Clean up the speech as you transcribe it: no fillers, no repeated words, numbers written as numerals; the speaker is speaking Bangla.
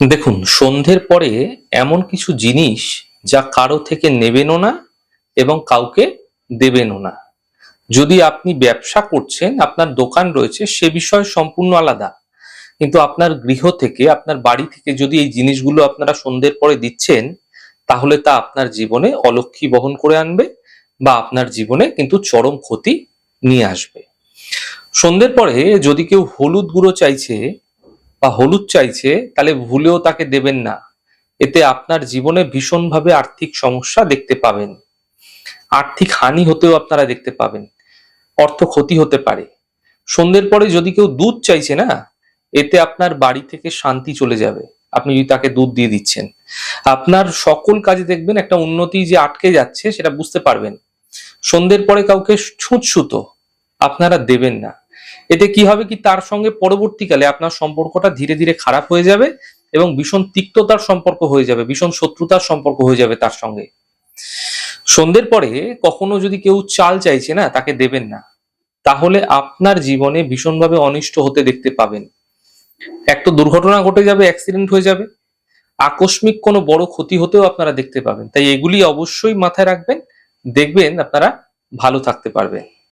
দেখুন, সন্ধ্যের পরে এমন কিছু জিনিস যা কারো থেকে নেবেনও না এবং কাউকে দেবেনও না। যদি আপনি ব্যবসা করছেন, আপনার দোকান রয়েছে, সে বিষয় সম্পূর্ণ আলাদা। কিন্তু আপনার গৃহ থেকে, আপনার বাড়ি থেকে যদি এই জিনিসগুলো আপনারা সন্ধ্যের পরে দিচ্ছেন, তাহলে তা আপনার জীবনে অলক্ষ্মী বহন করে আনবে বা আপনার জীবনে কিন্তু চরম ক্ষতি নিয়ে আসবে। সন্ধ্যের পরে যদি কেউ হলুদ গুঁড়ো চাইছে বা হলুদ চাইছে, তাহলে ভুলেও তাকে দেবেন না। এতে আপনার জীবনে ভীষণভাবে আর্থিক সমস্যা দেখতে পাবেন। আর্থিক হানি হতেও আপনারা দেখতে পাবেন। অর্থ ক্ষতি হতে পারে। সন্ধ্যের পরে যদি কেউ দুধ চাইছে না, এতে আপনার বাড়ি থেকে শান্তি চলে যাবে। আপনি যদি তাকে দুধ দিয়ে দিচ্ছেন, আপনার সকল কাজে দেখবেন একটা উন্নতি যে আটকে যাচ্ছে সেটা বুঝতে পারবেন। সন্ধ্যের পরে কাউকে ছুঁচছুতো আপনারা দেবেন না। এতে কি হবে, কি তার সঙ্গে পরবর্তীকালে আপনার সম্পর্কটা ধীরে ধীরে খারাপ হয়ে যাবে এবং ভীষণ তিক্ততার সম্পর্ক হয়ে যাবে, ভীষণ শত্রুতার সম্পর্ক হয়ে যাবে তার সঙ্গে। সন্ধ্যের পরে কখনো যদি কেউ চাল চাইছে না, তাকে দেবেন না। তাহলে আপনার জীবনে ভীষণভাবে অনিষ্ট হতে দেখতে পাবেন। এক তো দুর্ঘটনা ঘটে যাবে, অ্যাক্সিডেন্ট হয়ে যাবে, আকস্মিক কোনো বড় ক্ষতি হতেও আপনারা দেখতে পাবেন। তাই এগুলি অবশ্যই মাথায় রাখবেন, দেখবেন আপনারা ভালো থাকতে পারবেন।